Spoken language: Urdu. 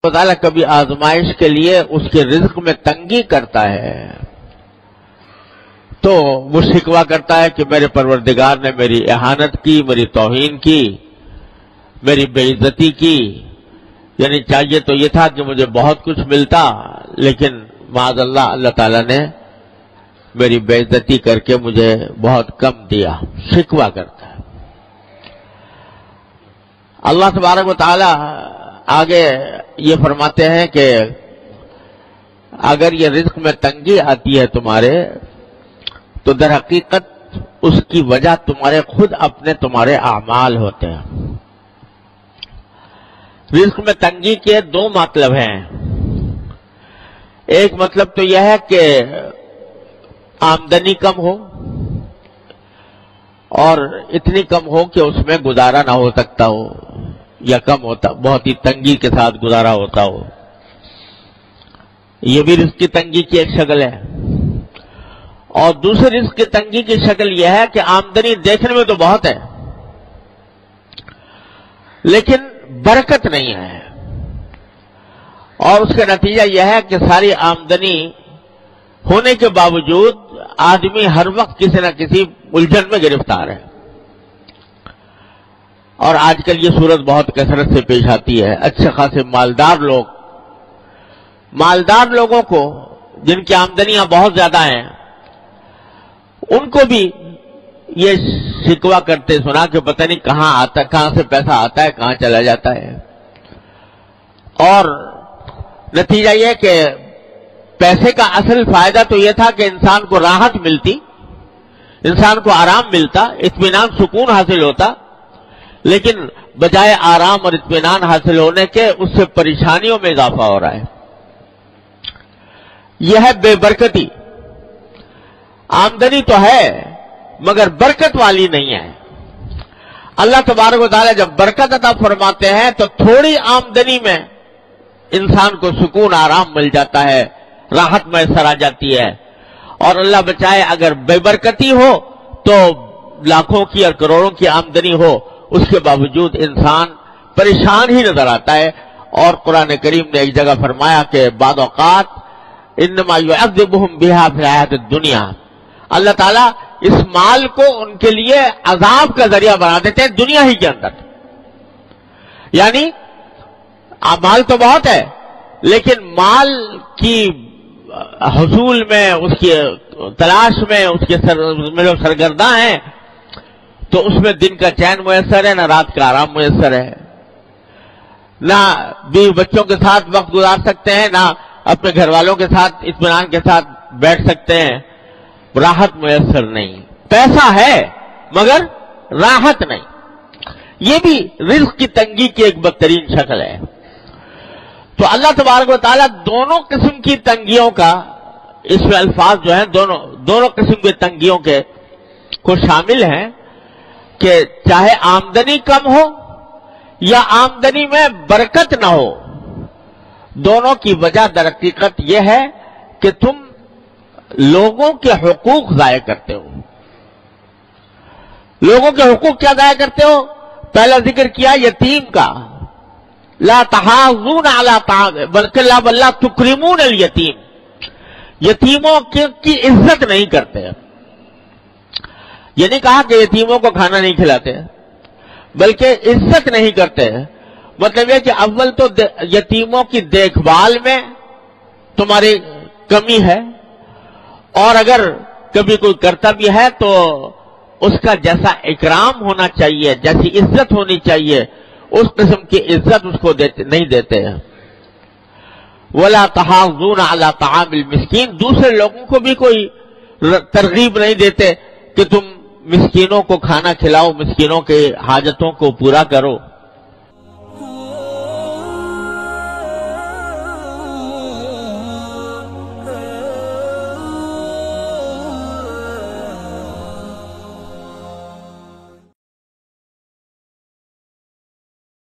اللہ تعالیٰ کبھی آزمائش کے لیے اس کے رزق میں تنگی کرتا ہے تو وہ شکوہ کرتا ہے کہ میرے پروردگار نے میری اہانت کی، میری توہین کی، میری بے عزتی کی، یعنی چاہیے تو یہ تھا کہ مجھے بہت کچھ ملتا، لیکن معاذ اللہ اللہ تعالیٰ نے میری بے عزتی کر کے مجھے بہت کم دیا، شکوہ کرتا ہے۔ اللہ تبارک و تعالیٰ آگے یہ فرماتے ہیں کہ اگر یہ رزق میں تنگی آتی ہے تمہارے تو در حقیقت اس کی وجہ تمہارے خود اپنے تمہارے اعمال ہوتے ہیں۔ رزق میں تنگی کے دو مطلب ہیں۔ ایک مطلب تو یہ ہے کہ آمدنی کم ہو اور اتنی کم ہو کہ اس میں گزارا نہ ہو سکتا ہو، یا کم ہوتا، بہت ہی تنگی کے ساتھ گزارا ہوتا ہو، یہ بھی رزق کی تنگی کی ایک شکل ہے۔ اور دوسری رزق کی تنگی کی شکل یہ ہے کہ آمدنی دیکھنے میں تو بہت ہے لیکن برکت نہیں ہے، اور اس کا نتیجہ یہ ہے کہ ساری آمدنی ہونے کے باوجود آدمی ہر وقت کسی نہ کسی الجھن میں گرفتار ہے۔ اور آج کل یہ صورت بہت کثرت سے پیش آتی ہے۔ اچھے خاصے مالدار لوگوں کو جن کی آمدنیاں بہت زیادہ ہیں، ان کو بھی یہ شکوہ کرتے سنا کہ پتہ نہیں کہاں سے پیسہ آتا ہے، کہاں چلا جاتا ہے۔ اور نتیجہ یہ کہ پیسے کا اصل فائدہ تو یہ تھا کہ انسان کو راحت ملتی، انسان کو آرام ملتا، اطمینان سکون حاصل ہوتا، لیکن بجائے آرام اور اطمینان حاصل ہونے کے اس سے پریشانیوں میں اضافہ ہو رہا ہے۔ یہ ہے بے برکتی۔ آمدنی تو ہے مگر برکت والی نہیں ہے۔ اللہ تبارک و تعالیٰ جب برکت عطا فرماتے ہیں تو تھوڑی آمدنی میں انسان کو سکون آرام مل جاتا ہے، راحت میسر آ جاتی ہے۔ اور اللہ بچائے اگر بے برکتی ہو تو لاکھوں کی اور کروڑوں کی آمدنی ہو، اس کے باوجود انسان پریشان ہی نظر آتا ہے۔ اور قرآن کریم نے ایک جگہ فرمایا کہ بعض اوقات انما یعذبہم بہا فی الحیاۃ الدنیا، اللہ تعالیٰ اس مال کو ان کے لیے عذاب کا ذریعہ بنا دیتے ہیں دنیا ہی کے اندر۔ یعنی مال تو بہت ہے لیکن مال کی حصول میں، اس کی تلاش میں، اس کے جو سرگرداں ہیں تو اس میں دن کا چین میسر ہے، نہ رات کا آرام میسر ہے، نہ بیوی بچوں کے ساتھ وقت گزار سکتے ہیں، نہ اپنے گھر والوں کے ساتھ اطمینان کے ساتھ بیٹھ سکتے ہیں، راحت میسر نہیں۔ پیسہ ہے مگر راحت نہیں۔ یہ بھی رزق کی تنگی کی ایک بدترین شکل ہے۔ تو اللہ تبارک و تعالیٰ دونوں قسم کی تنگیوں کا، اس میں الفاظ جو ہیں دونوں قسم کی تنگیوں کے کو شامل ہیں کہ چاہے آمدنی کم ہو یا آمدنی میں برکت نہ ہو، دونوں کی وجہ در حقیقت یہ ہے کہ تم لوگوں کے حقوق ضائع کرتے ہو۔ لوگوں کے حقوق کیا ضائع کرتے ہو؟ پہلا ذکر کیا یتیم کا، لا تحاضون علی طعام بلکہ لا تکرمون الیتیم، یتیموں کی عزت نہیں کرتے۔ یہ نہیں کہا کہ یتیموں کو کھانا نہیں کھلاتے بلکہ عزت نہیں کرتے۔ مطلب یہ کہ اول تو یتیموں کی دیکھ بھال میں تمہاری کمی ہے، اور اگر کبھی کوئی کرتا بھی ہے تو اس کا جیسا اکرام ہونا چاہیے، جیسی عزت ہونی چاہیے، اس قسم کی عزت اس کو نہیں دیتے ہیں۔ وَلَا تَحَاضُّونَ عَلَىٰ طَعَامِ الْمِسْكِينِ، دوسرے لوگوں کو بھی کوئی ترغیب نہیں دیتے کہ تم مسکینوں کو کھانا کھلاؤ، مسکینوں کے حاجتوں کو پورا کرو۔